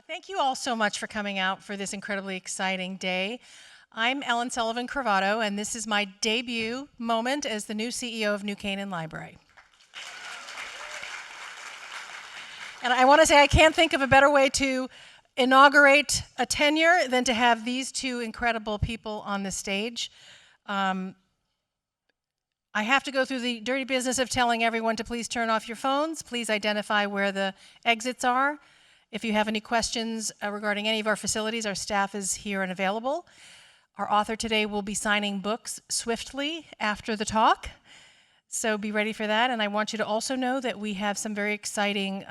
Thank you all so much for coming out for this incredibly exciting day. I'm Ellen Sullivan Cravato, and this is my debut moment as the new CEO of New Canaan Library. And I want to say I can't think of a better way to inaugurate a tenure than to have these two incredible people on the stage. I have to go through the dirty business of telling everyone to please turn off your phones. Please identify where the exits are. If you have any questions regarding any of our facilities, our staff is here and available. Our author today will be signing books swiftly after the talk, so be ready for that. And I want you to also know that we have some very exciting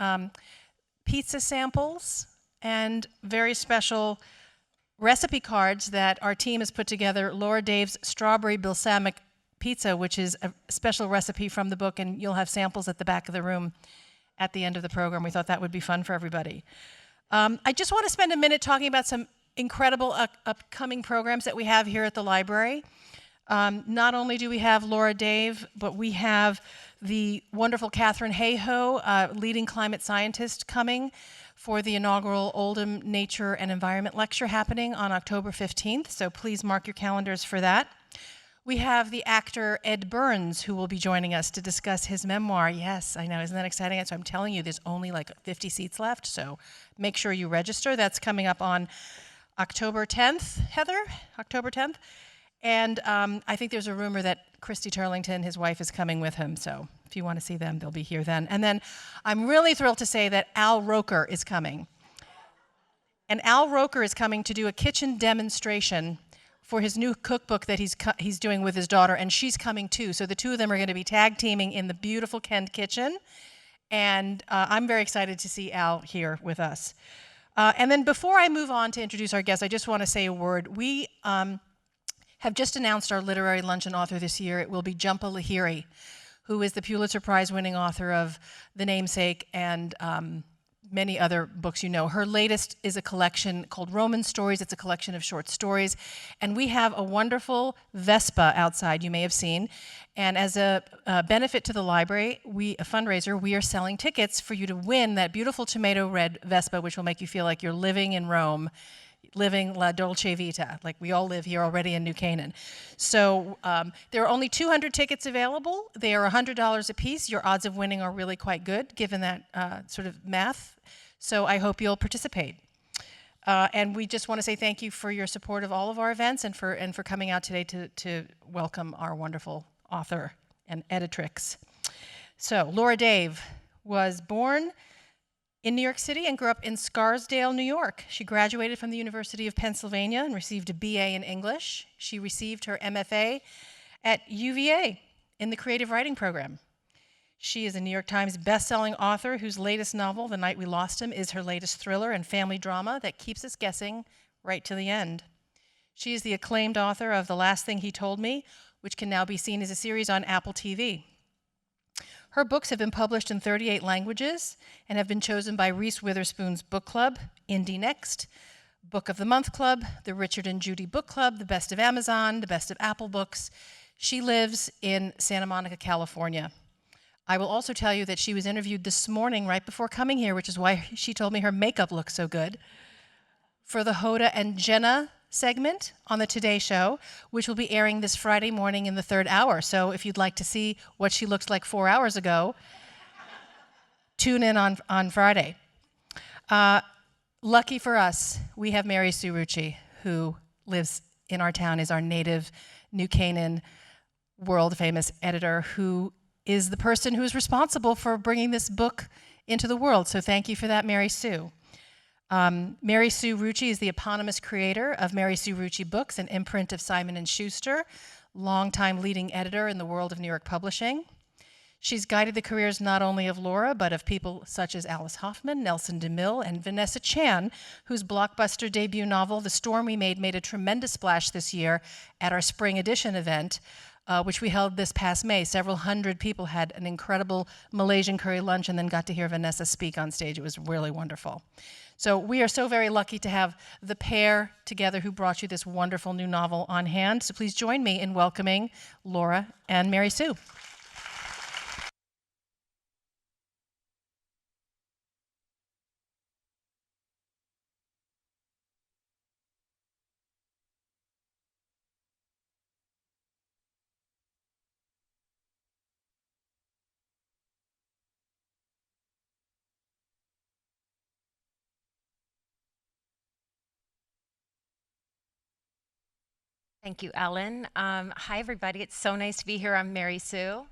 pizza samples and very special recipe cards that our team has put together. Laura Dave's strawberry balsamic pizza, which is a special recipe from the book, and you'll have samples at the back of the room at the end of the program. We thought that would be fun for everybody. I just want to spend a minute talking about some incredible upcoming programs that we have here at the library. Not only do we have Laura Dave, but we have the wonderful Catherine Hayhoe, leading climate scientist, coming for the inaugural Oldham Nature and Environment Lecture happening on October 15th, so please mark your calendars for that. We have the actor Ed Burns, who will be joining us to discuss his memoir. Yes, I know, isn't that exciting? So I'm telling you, there's only like 50 seats left, so make sure you register. That's coming up on October 10th, Heather? October 10th? And I think there's a rumor that Christy Turlington, his wife, is coming with him, so if you want to see them, they'll be here then. And then I'm really thrilled to say that Al Roker is coming. And Al Roker is coming to do a kitchen demonstration for his new cookbook that he's doing with his daughter, and she's coming too. So the two of them are going to be tag teaming in the beautiful Kent kitchen, and I'm very excited to see Al here with us. And then before I move on to introduce our guests, I just want to say a word. We have just announced our literary luncheon author this year. It will be Jhumpa Lahiri, who is the Pulitzer Prize-winning author of The Namesake and many other books you know. Her latest is a collection called Roman Stories. It's a collection of short stories. And we have a wonderful Vespa outside, you may have seen. And as a benefit to the library, a fundraiser, we are selling tickets for you to win that beautiful tomato red Vespa, which will make you feel like you're living in Rome, living La Dolce Vita, like we all live here already in New Canaan. So there are only 200 tickets available. They are $100 a piece. Your odds of winning are really quite good, given that sort of math. So I hope you'll participate. And we just want to say thank you for your support of all of our events and for coming out today to welcome our wonderful author and editrix. So Laura Dave was born in New York City and grew up in Scarsdale, New York. She graduated from the University of Pennsylvania and received a BA in English. She received her MFA at UVA in the creative writing program. She is a New York Times bestselling author whose latest novel, The Night We Lost Him, is her latest thriller and family drama that keeps us guessing right to the end. She is the acclaimed author of The Last Thing He Told Me, which can now be seen as a series on Apple TV. Her books have been published in 38 languages and have been chosen by Reese Witherspoon's Book Club, Indie Next, Book of the Month Club, the Richard and Judy Book Club, the Best of Amazon, the Best of Apple Books. She lives in Santa Monica, California. I will also tell you that she was interviewed this morning right before coming here, which is why she told me her makeup looks so good, for the Hoda and Jenna segment on the Today Show, which will be airing this Friday morning in the 3rd hour. So if you'd like to see what she looked like 4 hours ago, tune in on Friday. Lucky for us, we have Marysue Rucci, who lives in our town, is our native New Canaan world-famous editor, who is the person who is responsible for bringing this book into the world. So thank you for that, Marysue. Marysue Rucci is the eponymous creator of Marysue Rucci Books, an imprint of Simon Schuster, longtime leading editor in the world of New York publishing. She's guided the careers not only of Laura, but of people such as Alice Hoffman, Nelson DeMille, and Vanessa Chan, whose blockbuster debut novel, The Storm We made a tremendous splash this year at our Spring Edition event, which we held this past May. Several hundred people had an incredible Malaysian curry lunch and then got to hear Vanessa speak on stage. It was really wonderful. So we are so very lucky to have the pair together who brought you this wonderful new novel on hand. So please join me in welcoming Laura and Marysue. Thank you, Ellen. Hi, everybody. It's so nice to be here. I'm Marysue,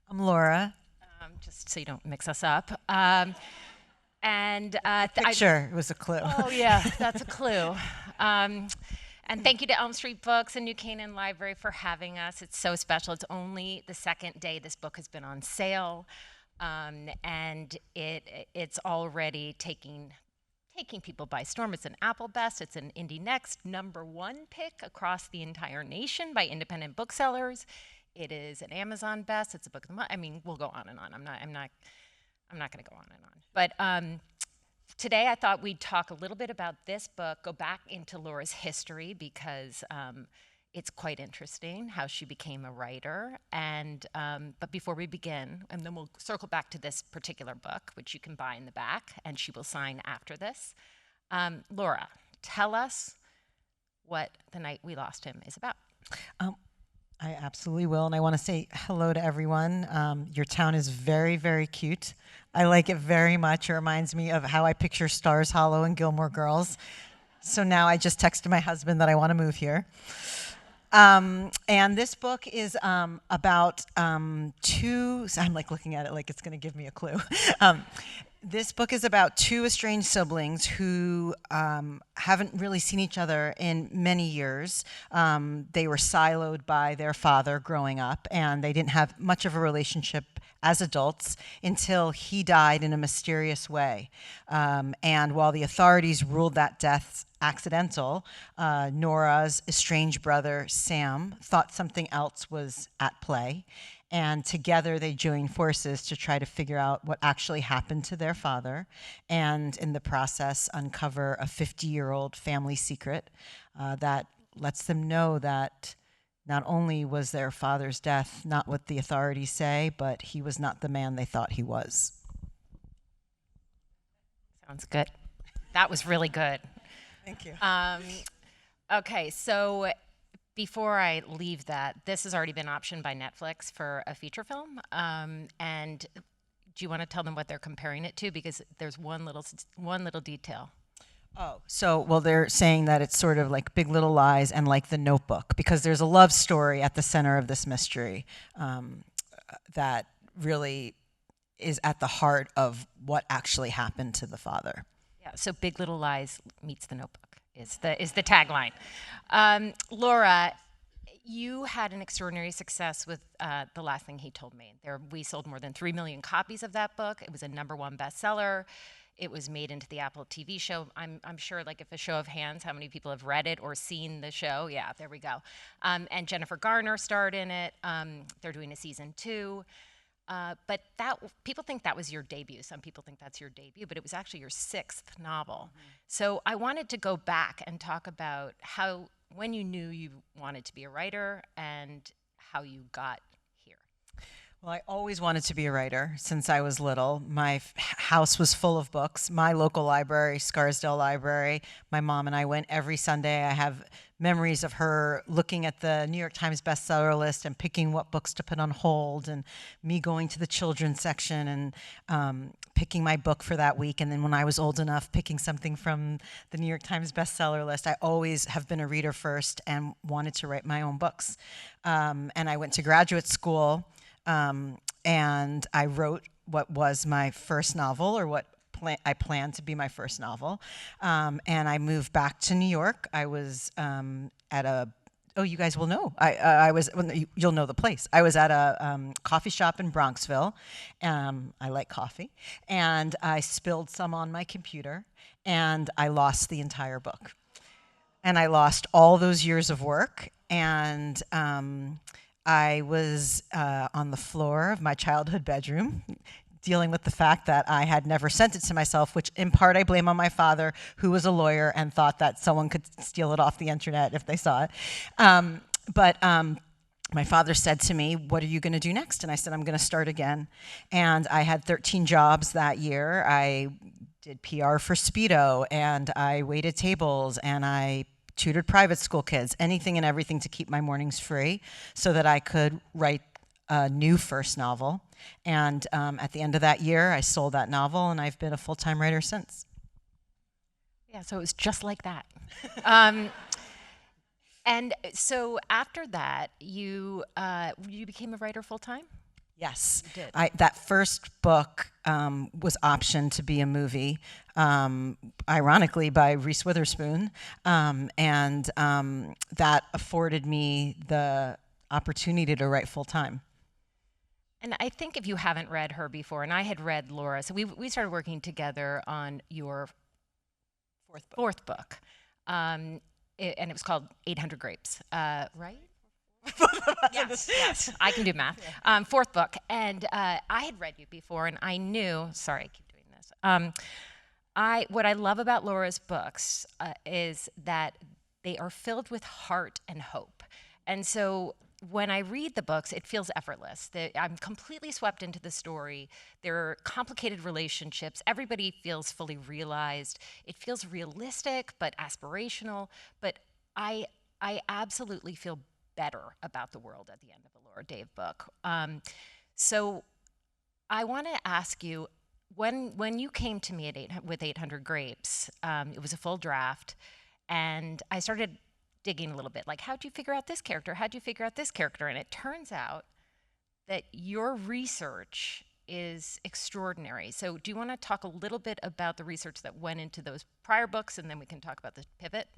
I'm Laura. just so you don't mix us up. And Picture, it was a clue. oh yeah, that's a clue. And thank you to Elm Street Books and New Canaan Library for having us. It's so special. It's only the second day this book has been on sale, and it's already taking people by storm. It's an Apple Best. It's an Indie Next #1 pick across the entire nation by independent booksellers. It is an Amazon Best. It's a book of the month. I mean, we'll go on and on. I'm not going to go on and on. But today I thought we'd talk a little bit about this book, go back into Laura's history because it's quite interesting how she became a writer. And but before we begin, and then we'll circle back to this particular book, which you can buy in the back, and she will sign after this. Laura, tell us what The Night We Lost Him is about. I absolutely will, and I want to say hello to everyone. Your town is very, very cute. I like it very much. It reminds me of how I picture Stars Hollow and Gilmore Girls. So now I just texted my husband that I want to move here. And this book is about two, so I'm like looking at it like it's going to give me a clue. This book is about two estranged siblings who haven't really seen each other in many years. They were siloed by their father growing up, and they didn't have much of a relationship as adults until he died in a mysterious way. And while the authorities ruled that death accidental, Nora's estranged brother, Sam, thought something else was at play. And together they joined forces to try to figure out what actually happened to their father, and in the process uncover a 50-year-old family secret that lets them know that not only was their father's death not what the authorities say, but he was not the man they thought he was. Sounds good. That was really good. Thank you. Okay, so before I leave that, this has already been optioned by Netflix for a feature film. And do you want to tell them what they're comparing it to? Because there's one little detail. Oh, so, well, they're saying that it's sort of like Big Little Lies and like The Notebook, because there's a love story at the center of this mystery that really is at the heart of what actually happened to the father. Yeah, so Big Little Lies meets The Notebook is the tagline. Laura, you had an extraordinary success with The Last Thing He Told Me. We sold more than 3 million copies of that book. It was a #1 bestseller. It was made into the Apple TV show. I'm sure, like, if a show of hands, how many people have read it or seen the show? Yeah, there we go. And Jennifer Garner starred in it. They're doing a season 2. But people think that was your debut. Some people think that's your debut, but it was actually your 6th novel. Mm-hmm. So I wanted to go back and talk about when you knew you wanted to be a writer and how you got here. Well, I always wanted to be a writer since I was little. My house was full of books. My local library, Scarsdale Library, my mom and I went every Sunday. I have memories of her looking at the New York Times bestseller list and picking what books to put on hold, and me going to the children's section and picking my book for that week. And then when I was old enough, picking something from the New York Times bestseller list. I always have been a reader first and wanted to write my own books. And I went to graduate school. And I wrote what was my first novel, or what I planned to be my first novel. And I moved back to New York. I was at you guys will know. You'll know the place. I was at a coffee shop in Bronxville. I like coffee. And I spilled some on my computer, and I lost the entire book. And I lost all those years of work. And I was on the floor of my childhood bedroom dealing with the fact that I had never sent it to myself, which in part I blame on my father, who was a lawyer and thought that someone could steal it off the internet if they saw it. But my father said to me, "What are you going to do next?" And I said, "I'm going to start again." And I had 13 jobs that year. I did PR for Speedo, and I waited tables, and I tutored private school kids, anything and everything to keep my mornings free so that I could write a new first novel. And at the end of that year, I sold that novel, and I've been a full-time writer since. Yeah, so it was just like that. And so after that, you became a writer full time? Yes, You did. that first book was optioned to be a movie, ironically by Reese Witherspoon, and that afforded me the opportunity to write full time. And I think if you haven't read her before, and I had read Laura, so we started working together on your fourth book, and it was called 800 Grapes, right? Yes, I can do math. Fourth book, and I had read you before, and I knew. Sorry, I keep doing this. What I love about Laura's books is that they are filled with heart and hope, and so when I read the books, it feels effortless. I'm completely swept into the story. There are complicated relationships. Everybody feels fully realized. It feels realistic but aspirational. But I absolutely feel better about the world at the end of a Laura Dave book. So I want to ask you, when you came to me with 800 Grapes, it was a full draft, and I started digging a little bit, like, how'd you figure out this character? How'd you figure out this character? And it turns out that your research is extraordinary. So do you want to talk a little bit about the research that went into those prior books, and then we can talk about the pivot?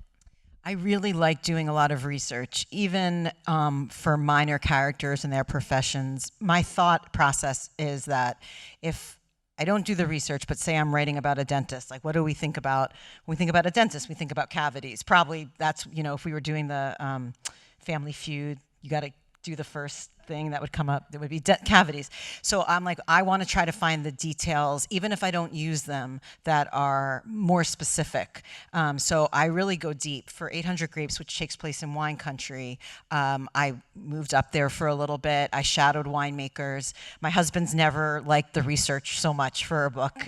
I really like doing a lot of research, even for minor characters and their professions. My thought process is that if I don't do the research, but say I'm writing about a dentist, like what do we think about? When we think about a dentist, we think about cavities. Probably that's, if we were doing the Family Feud, you got to do the first thing that would come up, that would be cavities. So I'm like, I want to try to find the details, even if I don't use them, that are more specific. So I really go deep. For 800 Grapes, which takes place in wine country, I moved up there for a little bit. I shadowed winemakers. My husband's never liked the research so much for a book.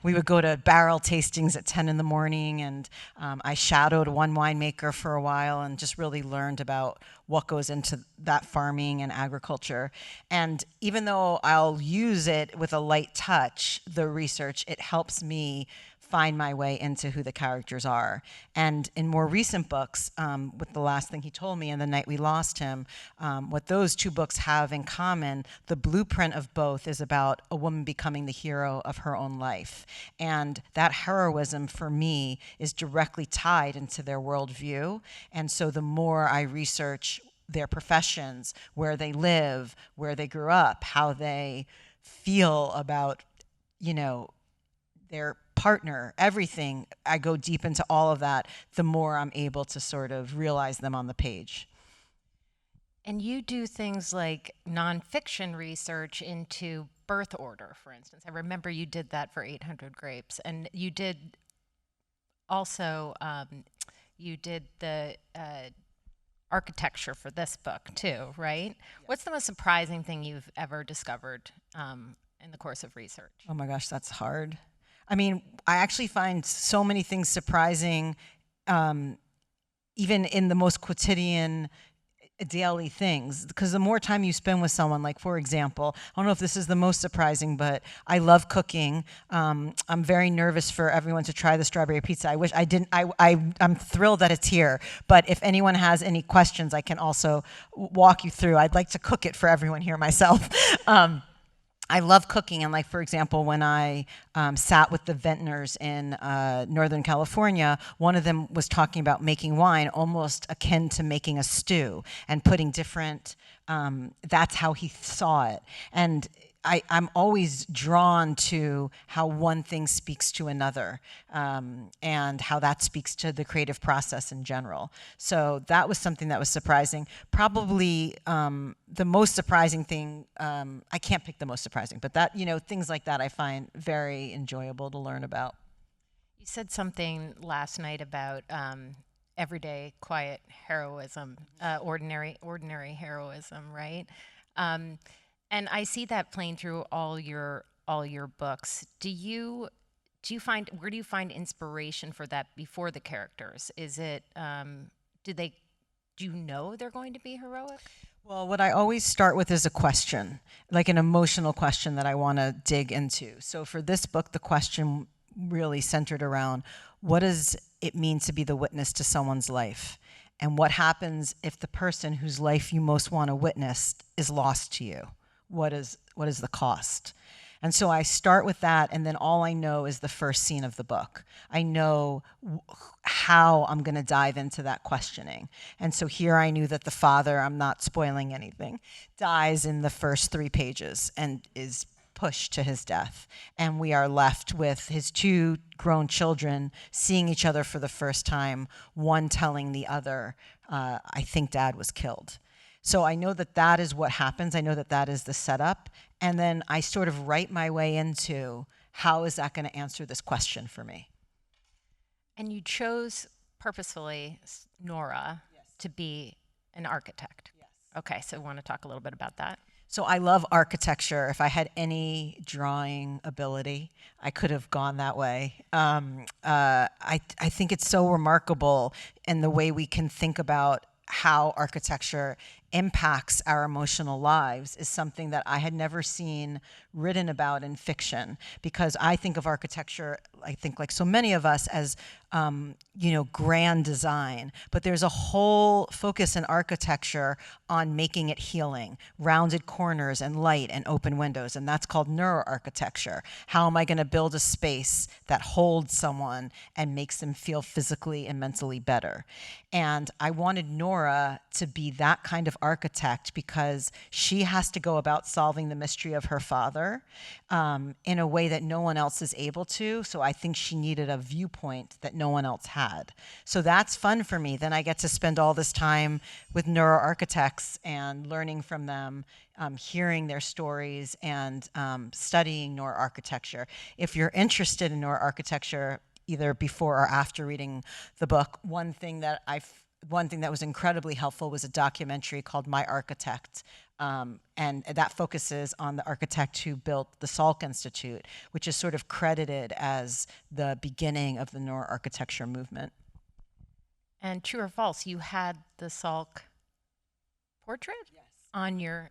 We would go to barrel tastings at 10 in the morning, and I shadowed one winemaker for a while and just really learned about what goes into that farming and agriculture. And even though I'll use it with a light touch, the research, it helps me find my way into who the characters are. And in more recent books, with The Last Thing He Told Me and The Night We Lost Him, what those two books have in common, the blueprint of both is about a woman becoming the hero of her own life. And that heroism for me is directly tied into their worldview. And so the more I research their professions, where they live, where they grew up, how they feel about, their partner, everything, I go deep into all of that, the more I'm able to sort of realize them on the page. And you do things like nonfiction research into birth order, for instance. I remember you did that for 800 Grapes. And you did also, you did the architecture for this book too, right? Yes. What's the most surprising thing you've ever discovered in the course of research? Oh my gosh, that's hard. I mean, I actually find so many things surprising, even in the most quotidian daily things, because the more time you spend with someone, like for example, I don't know if this is the most surprising, but I love cooking. I'm very nervous for everyone to try the strawberry pizza. I wish I didn't. I'm thrilled that it's here, but if anyone has any questions, I can also walk you through. I'd like to cook it for everyone here myself. I love cooking, and like, for example, when I sat with the vintners in Northern California, one of them was talking about making wine almost akin to making a stew and putting different, that's how he saw it. And I'm always drawn to how one thing speaks to another, and how that speaks to the creative process in general. So that was something that was surprising. Probably the most surprising thing, I can't pick the most surprising, but that, things like that I find very enjoyable to learn about. You said something last night about everyday quiet heroism, ordinary heroism, right? And I see that playing through all your books. Do you find, where do you find inspiration for that before the characters? Is it do you know they're going to be heroic? Well, what I always start with is a question, like an emotional question that I want to dig into. So for this book, the question really centered around, what does it mean to be the witness to someone's life? And what happens if the person whose life you most want to witness is lost to you? What is the cost? And so I start with that, and then all I know is the first scene of the book. I know how I'm going to dive into that questioning. And so here I knew that the father, I'm not spoiling anything, dies in the first 3 pages and is pushed to his death. And we are left with his 2 grown children seeing each other for the first time, one telling the other, I think Dad was killed. So I know that that is what happens. I know that that is the setup. And then I sort of write my way into how is that going to answer this question for me. And you chose purposefully Nora to be an architect. Yes. Okay, so I want to talk a little bit about that. So I love architecture. If I had any drawing ability, I could have gone that way. I think it's so remarkable in the way we can think about how architecture impacts our emotional lives is something that I had never seen written about in fiction, because I think of architecture, I think like so many of us, as grand design, but there's a whole focus in architecture on making it healing, rounded corners and light and open windows, and that's called neuroarchitecture. How am I going to build a space that holds someone and makes them feel physically and mentally better? And I wanted Nora to be that kind of architect because she has to go about solving the mystery of her father in a way that no one else is able to. So I think she needed a viewpoint that no one else had. So that's fun for me. Then I get to spend all this time with neuroarchitects and learning from them, hearing their stories, and studying neuroarchitecture. If you're interested in neuroarchitecture, either before or after reading the book, one thing that was incredibly helpful was a documentary called My Architect. And that focuses on the architect who built the Salk Institute, which is sort of credited as the beginning of the neuroarchitecture movement. And true or false, you had the Salk portrait on your...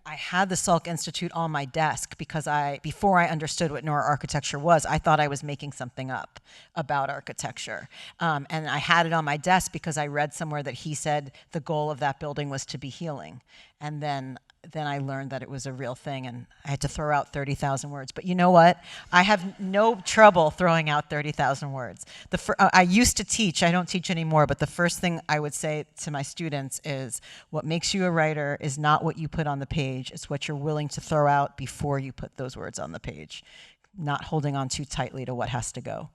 I had the Salk Institute on my desk because before I understood what neuroarchitecture was, I thought I was making something up about architecture. And I had it on my desk because I read somewhere that he said the goal of that building was to be healing. And then I learned that it was a real thing, and I had to throw out 30,000 words. But you know what? I have no trouble throwing out 30,000 words. I used to teach. I don't teach anymore, but the first thing I would say to my students is, what makes you a writer is not what you put on the page. It's what you're willing to throw out before you put those words on the page, not holding on too tightly to what has to go.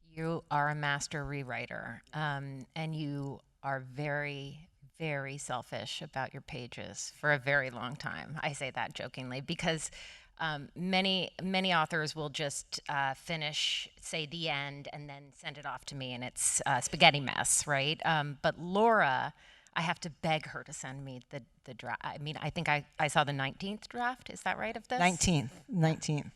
You are a master rewriter, and you are very, very selfish about your pages for a very long time. I say that jokingly because many authors will just finish, say the end, and then send it off to me, and it's a spaghetti mess, right? But Laura, I have to beg her to send me the draft. I mean, I think I saw the 19th draft. Is that right, of this? 19th.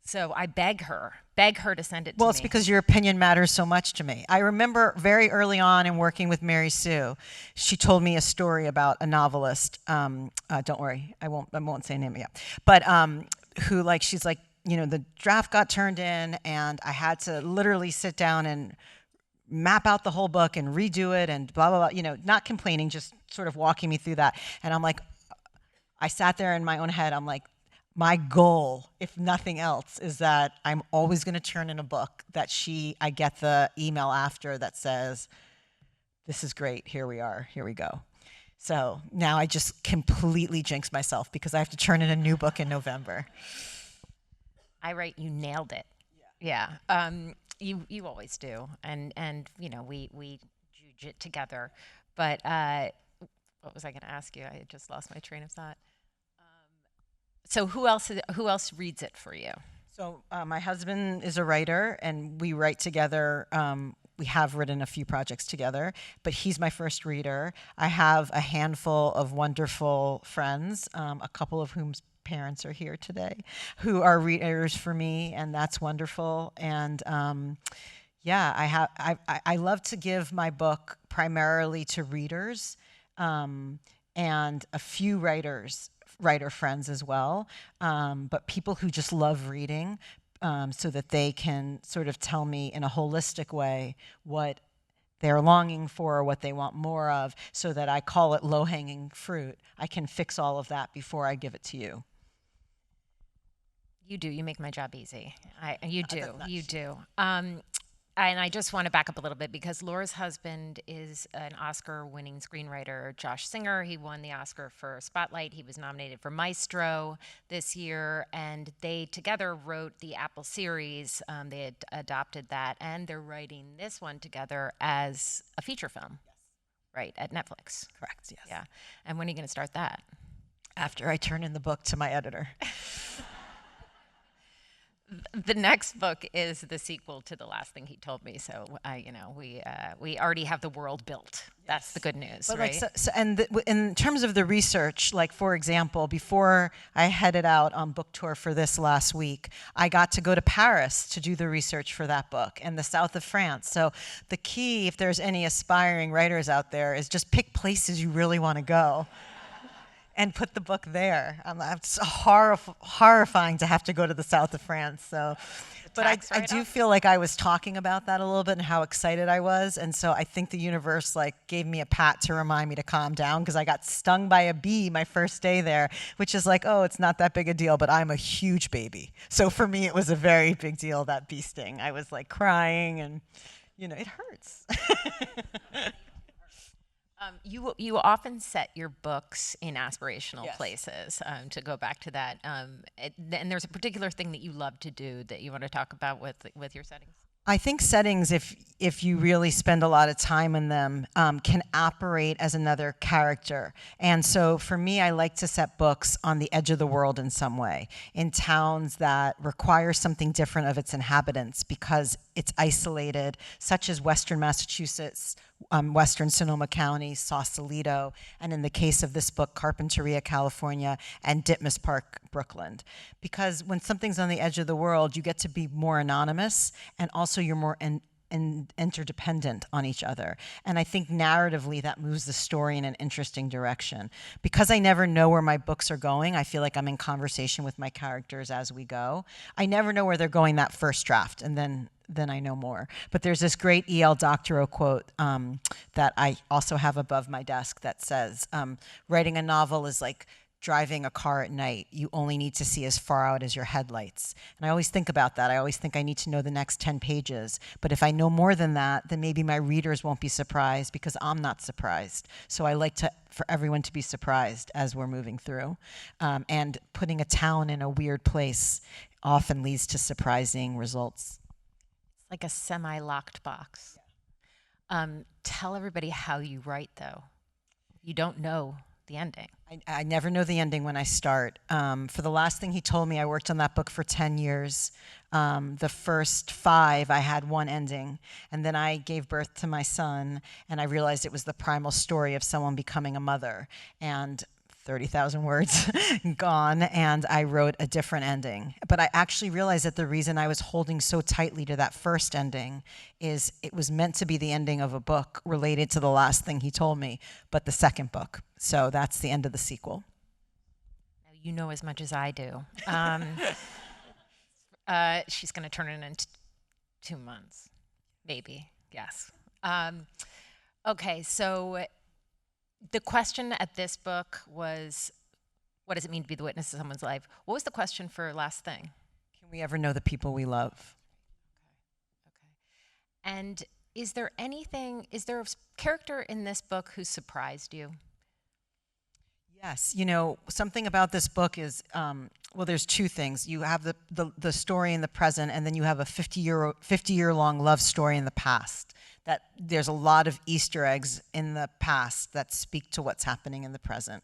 So I beg her to send it to me. Well, it's because your opinion matters so much to me. I remember very early on in working with Marysue, she told me a story about a novelist. Don't worry, I won't say her name yet. But she's like, the draft got turned in, and I had to literally sit down and map out the whole book and redo it and blah, blah, blah, not complaining, just sort of walking me through that. And I'm like, I sat there in my own head, I'm like, my goal, if nothing else, is that I'm always going to turn in a book that I get the email after that says, this is great, here we are, here we go. So now I just completely jinx myself because I have to turn in a new book in November. I write, you nailed it. Yeah. You always do. And we juge it together. But what was I going to ask you? I just lost my train of thought. So who else reads it for you? So my husband is a writer, and we write together. We have written a few projects together, but he's my first reader. I have a handful of wonderful friends, a couple of whom's parents are here today, who are readers for me, and that's wonderful. And I love to give my book primarily to readers and a few writer friends as well, but people who just love reading, so that they can sort of tell me in a holistic way what they're longing for, what they want more of, so that I call it low-hanging fruit. I can fix all of that before I give it to you. You do. You make my job easy. You do. That's not You true. do. And I just want to back up a little bit because Laura's husband is an Oscar-winning screenwriter, Josh Singer. He won the Oscar for Spotlight. He was nominated for Maestro this year, and they together wrote the Apple series. They had adopted that, and they're writing this one together as a feature film, right, at Netflix. Correct, yes. Yeah. And when are you going to start that? After I turn in the book to my editor. The next book is the sequel to the last thing he told me. So, we already have the world built. That's the good news, But right? in terms of the research, like for example, before I headed out on book tour for this last week, I got to go to Paris to do the research for that book and the south of France. So the key, if there's any aspiring writers out there, is just pick places you really want to go and put the book there. It's horrifying to have to go to the south of France. So, but I do feel like I was talking about that a little bit and how excited I was. And so I think the universe gave me a pat to remind me to calm down, because I got stung by a bee my first day there, which is oh, it's not that big a deal, but I'm a huge baby. So for me, it was a very big deal, that bee sting. I was crying and, it hurts. You often set your books in aspirational Yes. places, to go back to that. And there's a particular thing that you love to do that you want to talk about with your settings. I think settings, if you really spend a lot of time in them, can operate as another character. And so for me, I like to set books on the edge of the world in some way, in towns that require something different of its inhabitants because it's isolated, such as Western Massachusetts, Western Sonoma County, Sausalito, and in the case of this book, Carpinteria, California, and Ditmas Park, Brooklyn. Because when something's on the edge of the world, you get to be more anonymous, and also you're more interdependent on each other. And I think narratively that moves the story in an interesting direction. Because I never know where my books are going, I feel like I'm in conversation with my characters as we go. I never know where they're going that first draft, and then I know more. But there's this great E.L. Doctorow quote that I also have above my desk that says, writing a novel is like driving a car at night. You only need to see as far out as your headlights. And I always think about that. I always think I need to know the next 10 pages. But if I know more than that, then maybe my readers won't be surprised because I'm not surprised. So I like for everyone to be surprised as we're moving through. And putting a town in a weird place often leads to surprising results. Like a semi-locked box. Tell everybody how you write, though. You don't know the ending. I never know the ending when I start. For the last thing he told me, I worked on that book for 10 years. The first 5, I had one ending. And then I gave birth to my son, and I realized it was the primal story of someone becoming a mother. And 30,000 words gone, and I wrote a different ending. But I actually realized that the reason I was holding so tightly to that first ending is it was meant to be the ending of a book related to the last thing he told me, but the second book. So that's the end of the sequel. Now, you know as much as I do. She's going to turn it in 2 months, maybe, yes. Okay, so the question at this book was, what does it mean to be the witness of someone's life? What was the question for last thing? Can we ever know the people we love? Okay. And is there a character in this book who surprised you? Yes, something about this book is, there's 2 things. You have the story in the present, and then you have a 50-year-long love story in the past. That there's a lot of Easter eggs in the past that speak to what's happening in the present.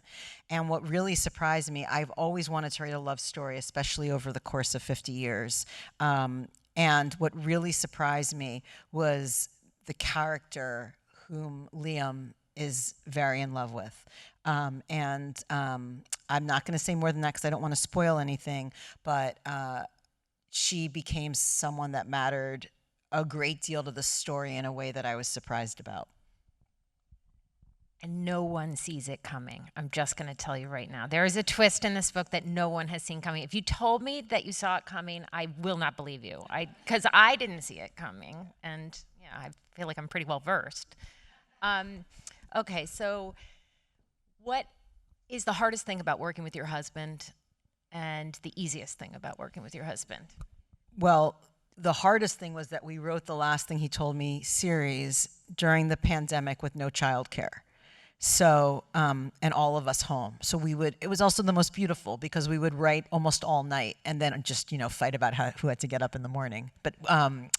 And what really surprised me, I've always wanted to write a love story, especially over the course of 50 years. And what really surprised me was the character whom Liam is very in love with. I'm not going to say more than that because I don't want to spoil anything, but she became someone that mattered a great deal to the story in a way that I was surprised about. And no one sees it coming. I'm just going to tell you right now. There is a twist in this book that no one has seen coming. If you told me that you saw it coming, I will not believe you. Because I didn't see it coming. And yeah. I feel like I'm pretty well versed. Okay, so what is the hardest thing about working with your husband and the easiest thing about working with your husband? Well, the hardest thing was that we wrote the Last Thing He Told Me series during the pandemic with no childcare. So, and all of us home. So it was also the most beautiful because we would write almost all night and then just, fight about who had to get up in the morning, but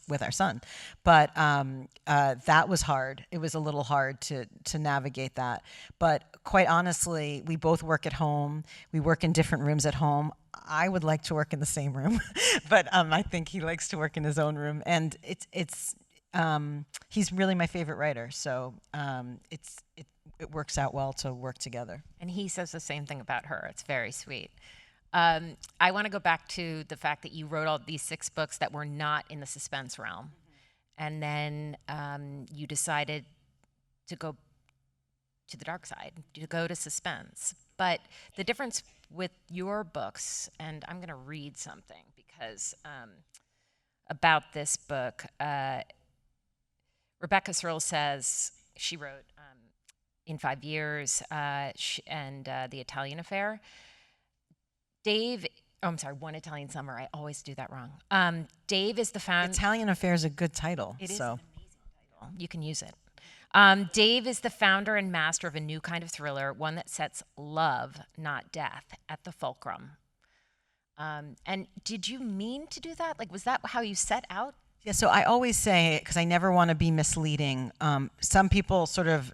with our son. But that was hard. It was a little hard to navigate that. But quite honestly, we both work at home. We work in different rooms at home. I would like to work in the same room, but I think he likes to work in his own room. And he's really my favorite writer. So it works out well to work together. And he says the same thing about her. It's very sweet. I want to go back to the fact that you wrote all these 6 books that were not in the suspense realm. And then you decided to go to the dark side, to go to suspense. But the difference with your books, and I'm going to read something because about this book, Rebecca Searle says she wrote In 5 Years and The Italian Affair. One Italian Summer. I always do that wrong. Dave is the founder. Italian Affair is a good title. It is an amazing title. You can use it. Dave is the founder and master of a new kind of thriller, one that sets love, not death, at the fulcrum. And did you mean to do that? Like, was that how you set out? Yeah, so I always say, because I never want to be misleading, some people sort of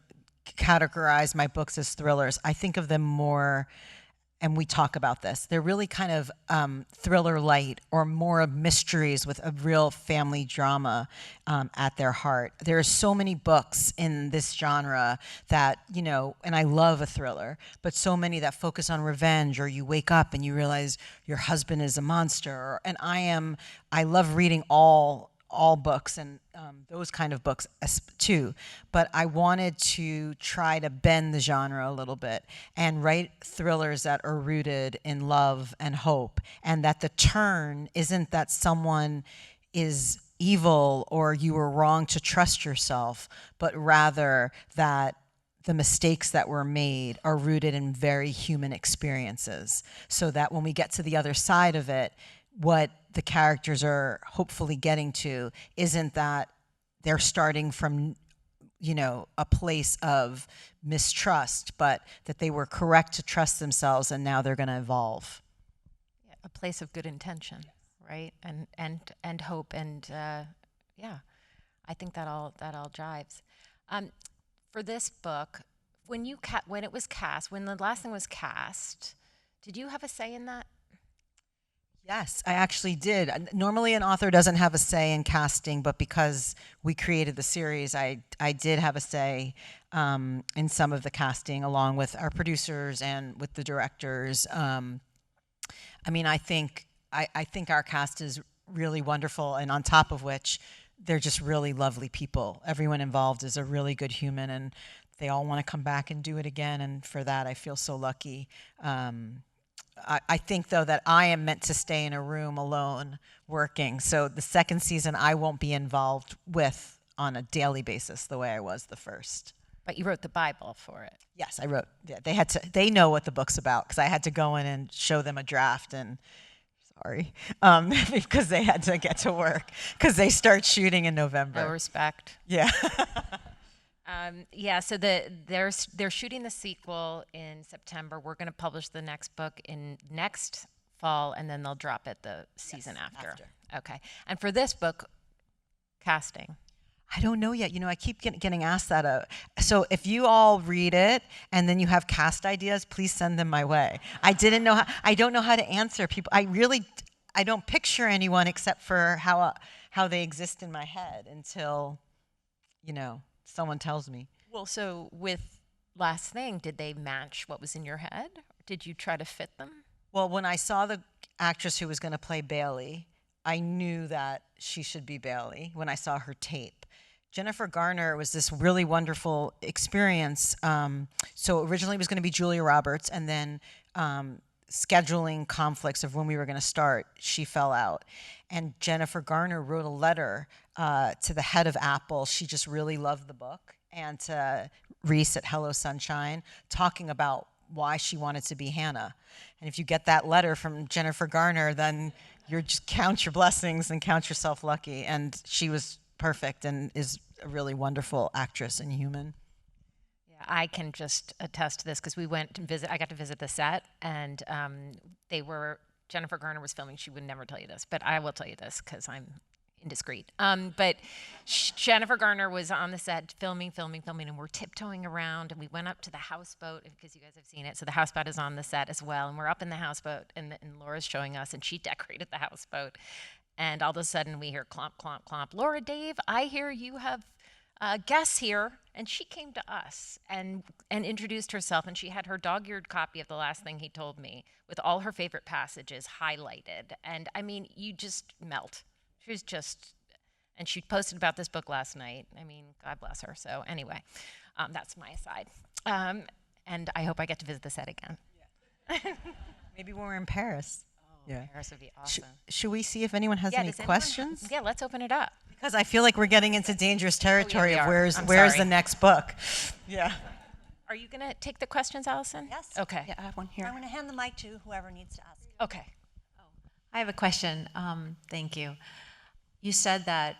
categorize my books as thrillers. I think of them more, and we talk about this, they're really kind of thriller light or more of mysteries with a real family drama at their heart. There are so many books in this genre that, and I love a thriller, but so many that focus on revenge, or you wake up and you realize your husband is a monster. And I love reading all books and those kind of books too. But I wanted to try to bend the genre a little bit and write thrillers that are rooted in love and hope, and that the turn isn't that someone is evil or you were wrong to trust yourself, but rather that the mistakes that were made are rooted in very human experiences, so that when we get to the other side of it, what the characters are hopefully getting to isn't that they're starting from, a place of mistrust, but that they were correct to trust themselves and now they're going to evolve. Yeah, a place of good intention, right? And hope, and I think that all jives. For this book, when it was cast, when the last thing was cast, did you have a say in that? Yes, I actually did. Normally an author doesn't have a say in casting, but because we created the series, I did have a say in some of the casting, along with our producers and with the directors. I think our cast is really wonderful, and on top of which, they're just really lovely people. Everyone involved is a really good human, and they all want to come back and do it again, and for that I feel so lucky. I think, though, that I am meant to stay in a room alone working. So the second season I won't be involved with on a daily basis the way I was the first. But you wrote the Bible for it. Yes, I wrote. Yeah, they know what the book's about because I had to go in and show them a draft and. Sorry, because they had to get to work because they start shooting in November. No respect. Yeah. So they're shooting the sequel in September. We're going to publish the next book in next fall, and then they'll drop it the season after. Okay. And for this book, casting. I don't know yet. I keep getting asked that. So if you all read it and then you have cast ideas, please send them my way. I don't know how to answer people. I don't picture anyone except for how they exist in my head until, someone tells me. Well, so with Last Thing, did they match what was in your head? Did you try to fit them? Well, when I saw the actress who was going to play Bailey, I knew that she should be Bailey when I saw her tape. Jennifer Garner was this really wonderful experience. So originally it was going to be Julia Roberts, and then scheduling conflicts of when we were going to start, she fell out. And Jennifer Garner wrote a letter to the head of Apple. She just really loved the book. And to Reese at Hello Sunshine, talking about why she wanted to be Hannah. And if you get that letter from Jennifer Garner, then you just count your blessings and count yourself lucky. And she was perfect and is a really wonderful actress and human. I can just attest to this because we went to visit. I got to visit the set, and Jennifer Garner was filming. She would never tell you this, but I will tell you this because I'm indiscreet. But Jennifer Garner was on the set filming, and we're tiptoeing around, and we went up to the houseboat because you guys have seen it. So the houseboat is on the set as well, and we're up in the houseboat, and Laura's showing us, and she decorated the houseboat, and all of a sudden we hear clomp, clomp, clomp. Laura, Dave, I hear you have guests here. And she came to us and introduced herself, and she had her dog-eared copy of The Last Thing He Told Me with all her favorite passages highlighted. And I mean, you just melt. She was just, and she posted about this book last night. I mean, God bless her. So anyway, that's my aside. And I hope I get to visit the set again. Yeah. Maybe when we're in Paris. Yeah. Paris would be awesome. Should we see if anyone has any questions? Yeah, let's open it up. Because I feel like we're getting into dangerous territory of where's the next book. Yeah. Are you going to take the questions, Allison? Yes. Okay. Yeah, I have one here. I'm going to hand the mic to whoever needs to ask. Okay. I have a question. Thank you. You said that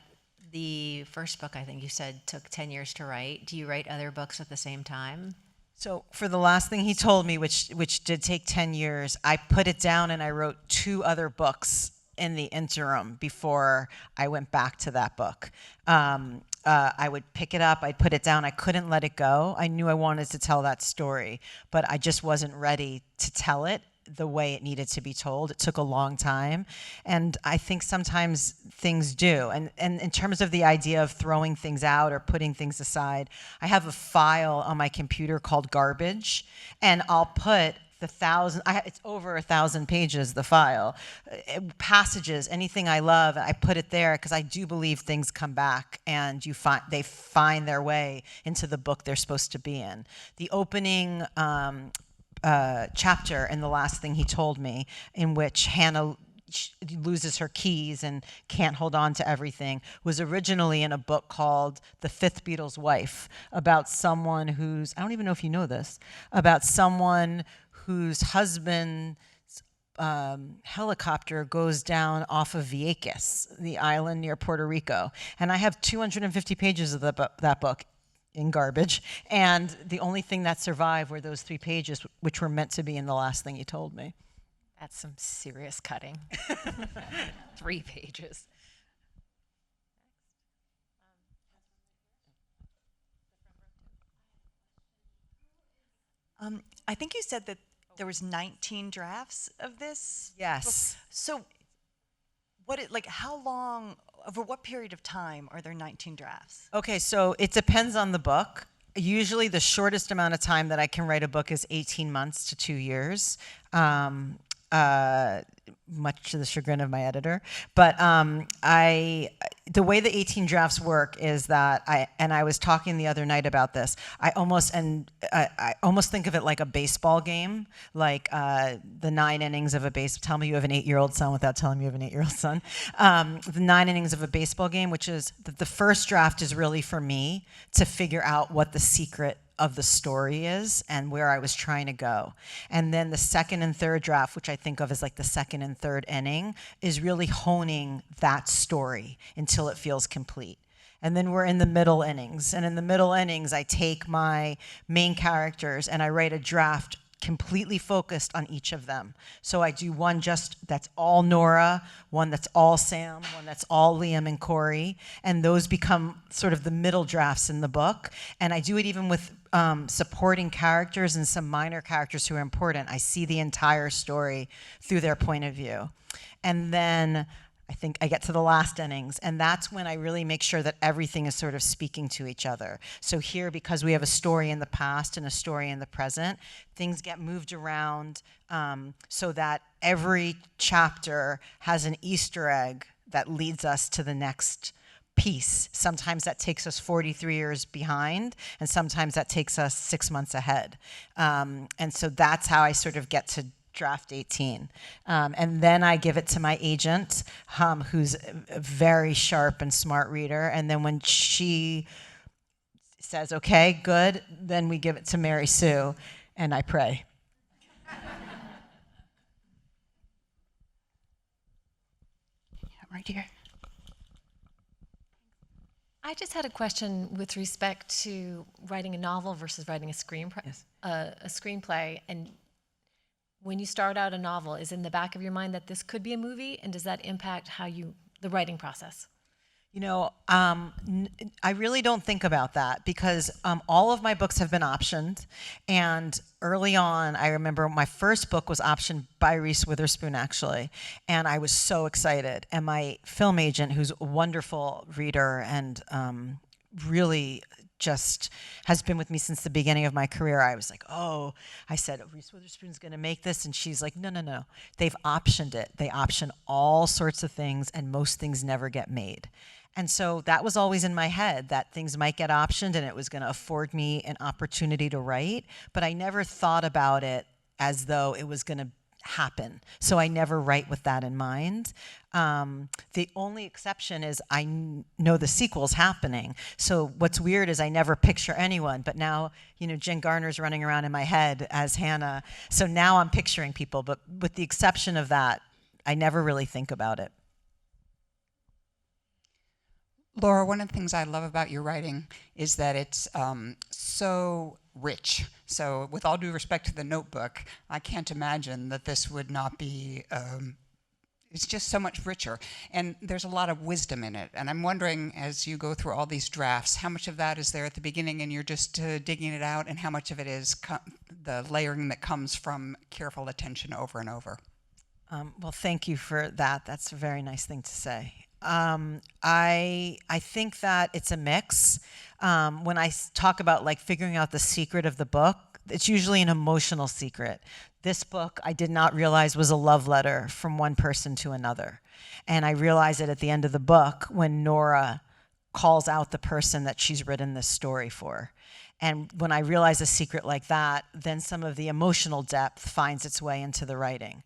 the first book, I think you said, took 10 years to write. Do you write other books at the same time? So for The Last Thing He Told Me, which did take 10 years, I put it down and I wrote 2 other books in the interim before I went back to that book. I would pick it up, I'd put it down, I couldn't let it go. I knew I wanted to tell that story, but I just wasn't ready to tell it the way it needed to be told. It took a long time, and I think sometimes things do. And in terms of the idea of throwing things out or putting things aside, I have a file on my computer called garbage, and I'll put it's over 1,000 pages, the file. Passages, anything I love, I put it there because I do believe things come back and they find their way into the book they're supposed to be in. The opening chapter in The Last Thing He Told Me, in which Hannah loses her keys and can't hold on to everything, was originally in a book called The Fifth Beatle's Wife, about someone who's, I don't even know if you know this, about someone whose husband's helicopter goes down off of Vieques, the island near Puerto Rico. And I have 250 pages of that book in garbage. And the only thing that survived were those 3 pages, which were meant to be in The Last Thing He Told Me. That's some serious cutting. 3 pages. I think you said that there was 19 drafts of this. Yes. So how long, over what period of time are there 19 drafts? Okay, so it depends on the book. Usually the shortest amount of time that I can write a book is 18 months to 2 years. Much to the chagrin of my editor. But the way the 18 drafts work is that I was talking the other night about this. I almost think of it like a baseball game, like the 9 innings of a tell me you have an 8-year-old son without telling me you have an 8-year-old son. The 9 innings of a baseball game, which is the first draft is really for me to figure out what the secret of the story is and where I was trying to go. And then the second and third draft, which I think of as like the second and third inning, is really honing that story until it feels complete. And then we're in the middle innings. And in the middle innings, I take my main characters and I write a draft completely focused on each of them. So I do one that's all Nora, one that's all Sam, one that's all Liam and Corey, and those become sort of the middle drafts in the book. And I do it even with supporting characters and some minor characters who are important. I see the entire story through their point of view. And then I think I get to the last innings, and that's when I really make sure that everything is sort of speaking to each other. So here, because we have a story in the past and a story in the present, things get moved around so that every chapter has an Easter egg that leads us to the next piece. Sometimes that takes us 43 years behind, and sometimes that takes us 6 months ahead. And so that's how I sort of get draft 18. And then I give it to my agent, who's a very sharp and smart reader. And then when she says, okay, good, then we give it to Marysue, and I pray. Right here. I just had a question with respect to writing a novel versus writing a Yes. a screenplay. And when you start out a novel, is in the back of your mind that this could be a movie, and does that impact the writing process? You know, I really don't think about that because all of my books have been optioned. And early on, I remember my first book was optioned by Reese Witherspoon, actually. And I was so excited. And my film agent, who's a wonderful reader and really just has been with me since the beginning of my career, I was like, oh, I said, Reese Witherspoon's going to make this. And she's like, no, no, no. They've optioned it. They option all sorts of things, and most things never get made. And so that was always in my head, that things might get optioned and it was going to afford me an opportunity to write. But I never thought about it as though it was going to happen. So I never write with that in mind. The only exception is I know the sequel's happening. So what's weird is I never picture anyone, but now, you know, Jen Garner's running around in my head as Hannah. So now I'm picturing people, but with the exception of that, I never really think about it. Laura, one of the things I love about your writing is that it's so rich. So with all due respect to the Notebook, I can't imagine that this would not be, it's just so much richer. And there's a lot of wisdom in it. And I'm wondering, as you go through all these drafts, how much of that is there at the beginning and you're just digging it out, and how much of it is the layering that comes from careful attention over and over? Well, thank you for that. That's a very nice thing to say. I think that it's a mix. When I talk about like figuring out the secret of the book, it's usually an emotional secret. This book I did not realize was a love letter from one person to another. And I realized it at the end of the book when Nora calls out the person that she's written this story for. And when I realize a secret like that, then some of the emotional depth finds its way into the writing.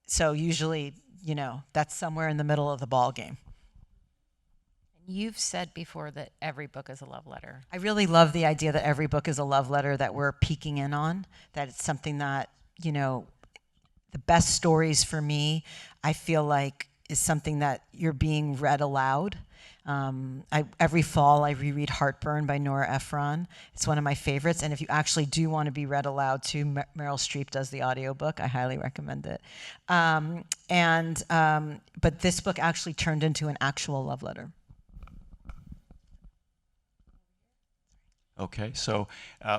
So usually, you know, that's somewhere in the middle of the ball game. You've said before that every book is a love letter. I really love the idea that every book is a love letter that we're peeking in on, that it's something that, you know, the best stories for me, I feel like is something that you're being read aloud. Every fall I reread Heartburn by Nora Ephron. It's one of my favorites, and if you actually do want to be read aloud too, Meryl Streep does the audiobook. I highly recommend it. But this book actually turned into an actual love letter. Okay, so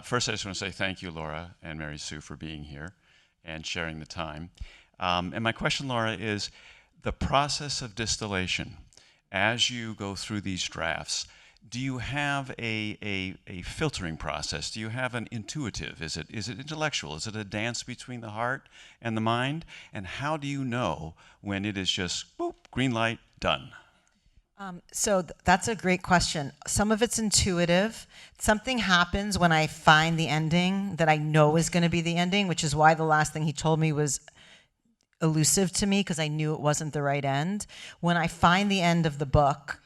first I just want to say thank you, Laura and Marysue, for being here and sharing the time. And my question, Laura, is the process of distillation. As you go through these drafts, do you have a filtering process? Do you have an intuitive? Is it intellectual? Is it a dance between the heart and the mind? And how do you know when it is just, boop, green light, done? That's a great question. Some of it's intuitive. Something happens when I find the ending that I know is going to be the ending, which is why the last thing he told me was elusive to me, because I knew it wasn't the right end. When I find the end of the book,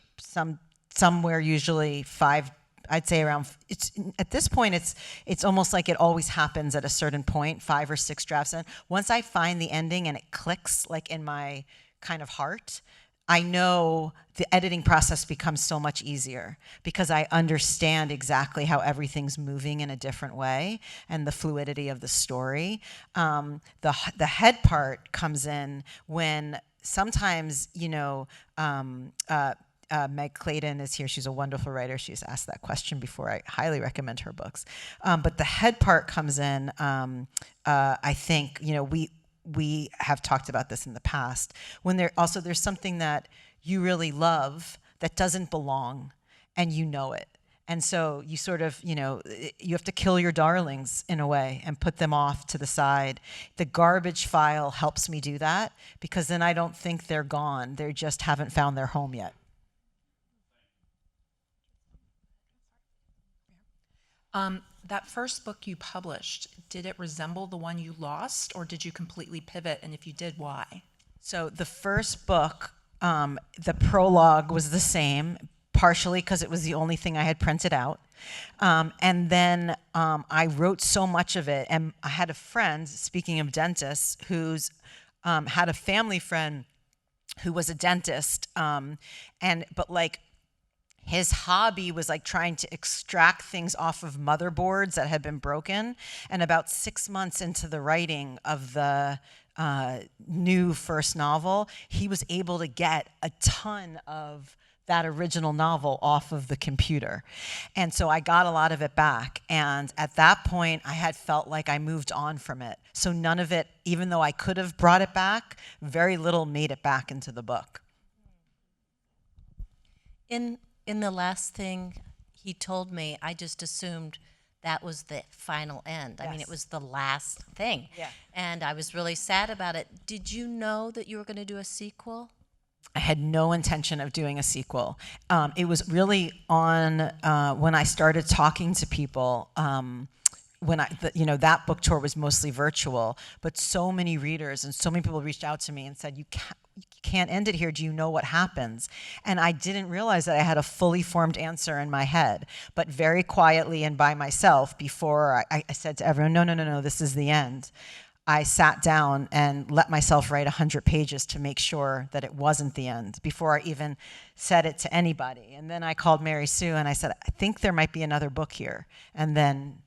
somewhere usually I'd say around, at this point, it's almost like it always happens at a certain point, 5 or 6 drafts in. Once I find the ending and it clicks like in my kind of heart, I know the editing process becomes so much easier because I understand exactly how everything's moving in a different way and the fluidity of the story. The head part comes in when sometimes, you know, Meg Clayton is here. She's a wonderful writer. She's asked that question before. I highly recommend her books. But the head part comes in, I think, you know, we have talked about this in the past, when there's something that you really love that doesn't belong and you know it. And so you sort of, you know, you have to kill your darlings in a way and put them off to the side. The garbage file helps me do that because then I don't think they're gone. They just haven't found their home yet. That first book you published, did it resemble the one you lost, or did you completely pivot? And if you did, why? So the first book, the prologue was the same, partially because it was the only thing I had printed out. And then I wrote so much of it, and I had a friend, speaking of dentists, who's had a family friend who was a dentist, but like his hobby was like trying to extract things off of motherboards that had been broken. And about 6 months into the writing of the new first novel, he was able to get a ton of that original novel off of the computer. And so I got a lot of it back. And at that point, I had felt like I moved on from it. So none of it, even though I could have brought it back, very little made it back into the book. In the last thing he told me, I just assumed that was the final end. I mean, it was the last thing. Yeah. And I was really sad about it. Did you know that you were going to do a sequel? I had no intention of doing a sequel. It was really on when I started talking to people. That book tour was mostly virtual, but so many readers and so many people reached out to me and said, you can't end it here. Do you know what happens? And I didn't realize that I had a fully formed answer in my head, but very quietly and by myself, before I said to everyone, no, this is the end. I sat down and let myself write 100 pages to make sure that it wasn't the end before I even said it to anybody. And then I called Marysue and I said, I think there might be another book here. And then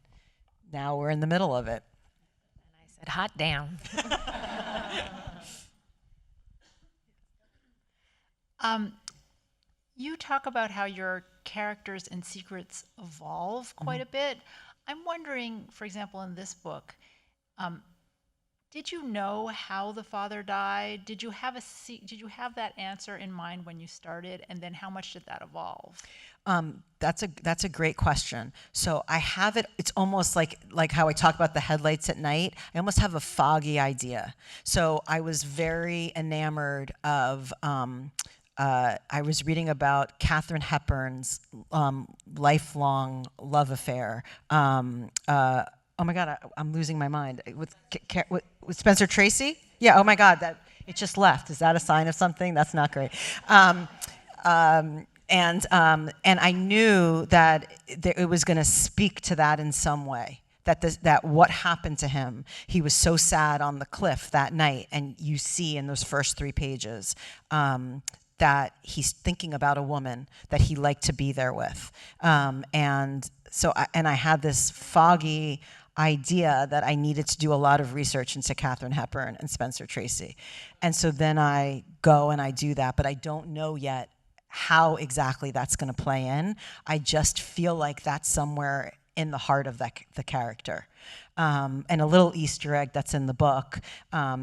now we're in the middle of it. And I said, hot damn. You talk about how your characters and secrets evolve quite a bit. I'm wondering, for example, in this book, did you know how the father died? Did you have that answer in mind when you started, and then how much did that evolve? That's a great question. So I have it. It's almost like how I talk about the headlights at night. I almost have a foggy idea. So I was very enamored of. I was reading about Katharine Hepburn's lifelong love affair. Oh my God, I'm losing my mind. With Spencer Tracy? Yeah, oh my God, it just left. Is that a sign of something? That's not great. And I knew that it was going to speak to that in some way. That what happened to him. He was so sad on the cliff that night, and you see in those first 3 pages that he's thinking about a woman that he liked to be there with. And I had this foggy idea that I needed to do a lot of research into Katharine Hepburn and Spencer Tracy. And so then I go and I do that, but I don't know yet how exactly that's going to play in. I just feel like that's somewhere in the heart of the character. And a little Easter egg that's in the book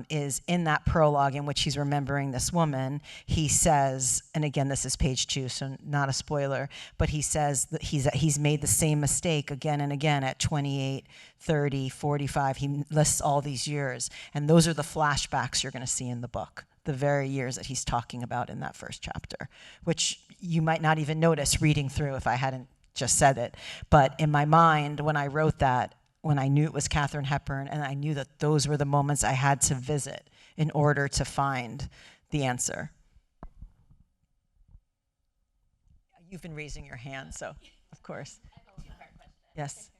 is in that prologue in which he's remembering this woman. He says, and again, this is page 2, so not a spoiler, but he says that he's made the same mistake again and again at 28, 30, 45. He lists all these years, and those are the flashbacks you're going to see in the book, the very years that he's talking about in that first chapter, which you might not even notice reading through if I hadn't just said it. But in my mind, when I wrote that, when I knew it was Katharine Hepburn, and I knew that those were the moments I had to visit in order to find the answer. You've been raising your hand, so of course. Yes.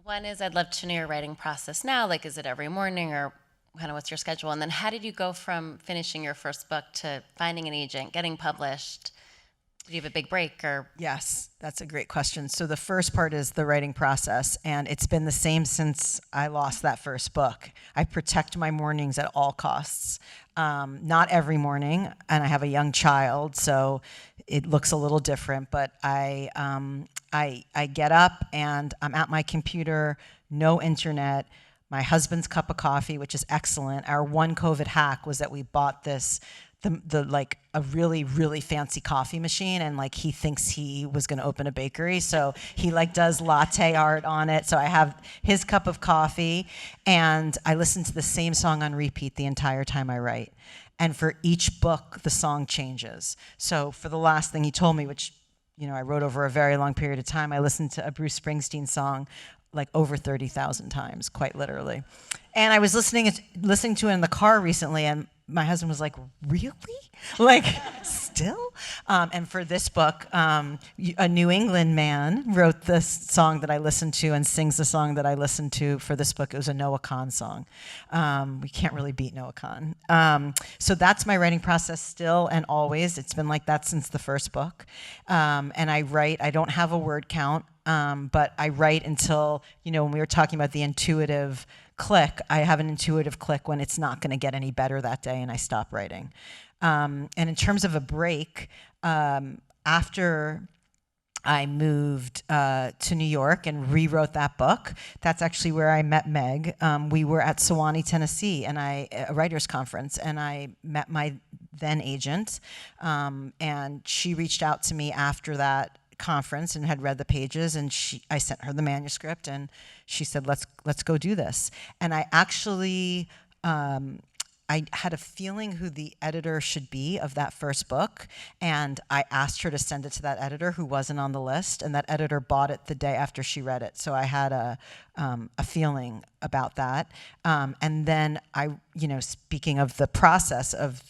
One is I'd love to know your writing process now. Like, is it every morning, or kind of what's your schedule? And then how did you go from finishing your first book to finding an agent, getting published? Did you have a big break, or? Yes, that's a great question. So the first part is the writing process, and it's been the same since I lost that first book. I protect my mornings at all costs. Not every morning, and I have a young child, so it looks a little different, but I get up and I'm at my computer, no internet, my husband's cup of coffee, which is excellent. Our one COVID hack was that we bought this like a really, really fancy coffee machine, and like he thinks he was going to open a bakery, so he like does latte art on it. So I have his cup of coffee, and I listen to the same song on repeat the entire time I write. And for each book, the song changes. So for the last thing he told me, which I wrote over a very long period of time. I listened to a Bruce Springsteen song like over 30,000 times, quite literally. And I was listening to it in the car recently, and my husband was like, really? Like, still? And for this book, a New England man wrote this song that I listened to and sings the song that I listened to for this book. It was a Noah Kahn song. We can't really beat Noah Kahn. So that's my writing process still and always. It's been like that since the first book. And I write, I don't have a word count, but I write until, when we were talking about the intuitive click, I have an intuitive click when it's not going to get any better that day and I stop writing. And in terms of a break, after I moved to New York and rewrote that book, that's actually where I met Meg. We were at Sewanee, Tennessee, and a writer's conference, and I met my then agent, and she reached out to me after that conference and had read the pages, and I sent her the manuscript, and she said, let's go do this. And I actually I had a feeling who the editor should be of that first book, and I asked her to send it to that editor who wasn't on the list, and that editor bought it the day after she read it. So I had a feeling about that. And then speaking of the process of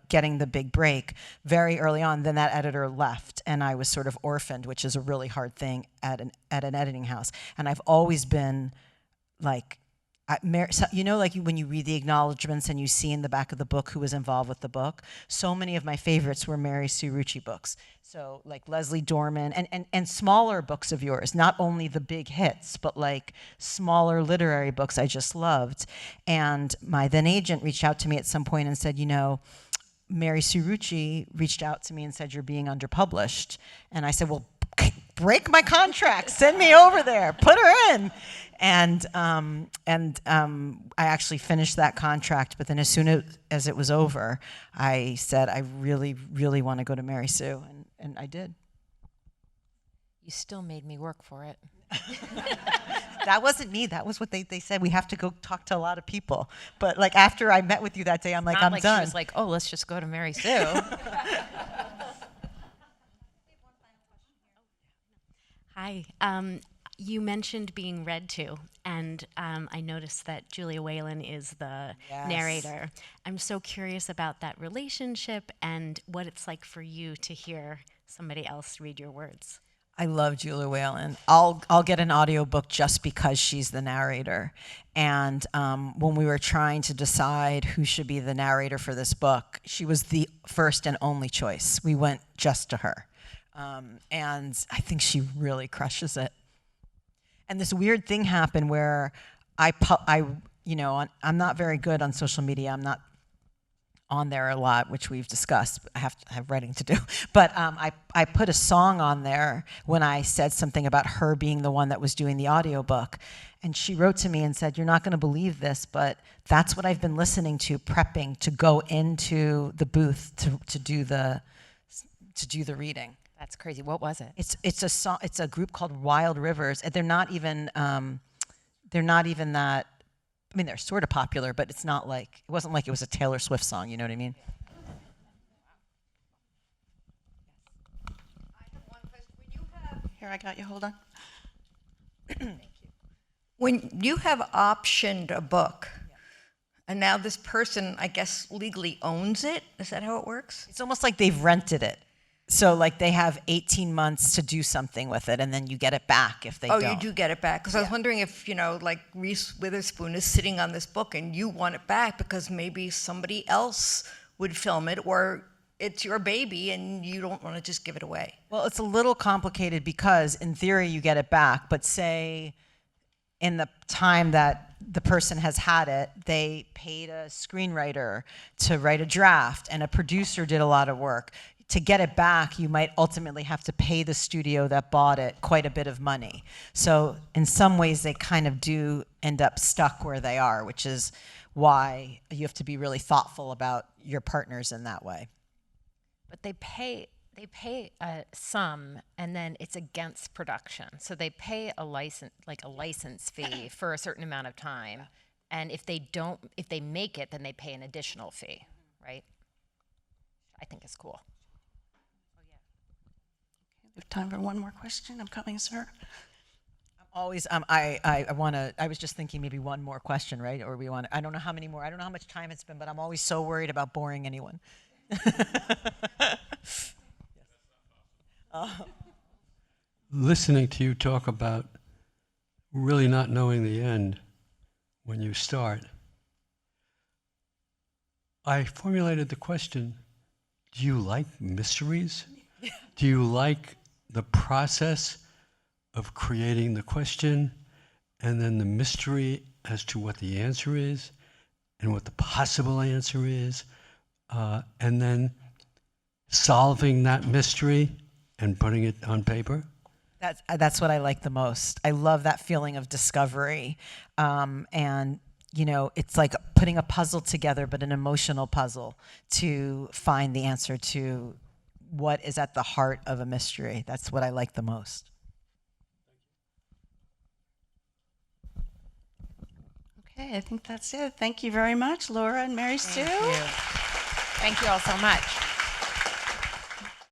getting the big break, very early on, then that editor left, and I was sort of orphaned, which is a really hard thing at an editing house. And I've always been like, like when you read the acknowledgments and you see in the back of the book who was involved with the book, so many of my favorites were Marysue Rucci books. So like Leslie Dorman and smaller books of yours, not only the big hits, but like smaller literary books I just loved. And my then agent reached out to me at some point and said, Marysue Rucci reached out to me and said, you're being underpublished. And I said, well, break my contract, send me over there, put her in. And I actually finished that contract, but then as soon as it was over, I said, I really, really want to go to Marysue, and I did. You still made me work for it. That wasn't me. That was what they said. We have to go talk to a lot of people. But like after I met with you that day, I'm like, Not I'm like done. She was like, oh, let's just go to Marysue. Hi. You mentioned being read to, and I noticed that Julia Whalen is the narrator. I'm so curious about that relationship and what it's like for you to hear somebody else read your words. I love Julia Whalen. I'll get an audiobook just because she's the narrator. And when we were trying to decide who should be the narrator for this book, she was the first and only choice. We went just to her. And I think she really crushes it. And this weird thing happened where I'm not very good on social media. I'm not on there a lot, which we've discussed. I have to have writing to do. But I put a song on there when I said something about her being the one that was doing the audiobook. And she wrote to me and said, you're not going to believe this, but that's what I've been listening to, prepping to go into the booth to do the reading. That's crazy. What was it? It's a song. It's a group called Wild Rivers. And they're not even that. I mean, they're sort of popular, but it wasn't like it was a Taylor Swift song. You know what I mean? I have one question. Here, I got you. Hold on. Thank you. When you have optioned a book, and now this person, I guess, legally owns it. Is that how it works? It's almost like they've rented it. So like they have 18 months to do something with it, and then you get it back if they don't. Oh, you do get it back. Because I was wondering if, like Reese Witherspoon is sitting on this book and you want it back because maybe somebody else would film it, or it's your baby and you don't want to just give it away. Well, it's a little complicated because in theory you get it back, but say in the time that the person has had it, they paid a screenwriter to write a draft and a producer did a lot of work. To get it back, you might ultimately have to pay the studio that bought it quite a bit of money. So in some ways, they kind of do end up stuck where they are, which is why you have to be really thoughtful about your partners in that way. But they pay a sum, and then it's against production. So they pay a license fee for a certain amount of time, and if they make it, then they pay an additional fee, right? I think it's cool. We have time for one more question. I'm coming, sir. Always, I want to, I was just thinking maybe one more question, right? Or I don't know how many more, I don't know how much time it's been, but I'm always so worried about boring anyone. Listening to you talk about really not knowing the end when you start, I formulated the question, do you like mysteries? Do you like the process of creating the question and then the mystery as to what the answer is and what the possible answer is, and then solving that mystery and putting it on paper? That's what I like the most. I love that feeling of discovery. And, you know, it's like putting a puzzle together, but an emotional puzzle to find the answer to what is at the heart of a mystery. That's what I like the most. Okay, I think that's it. Thank you very much, Laura and Marysue. Thank you all so much.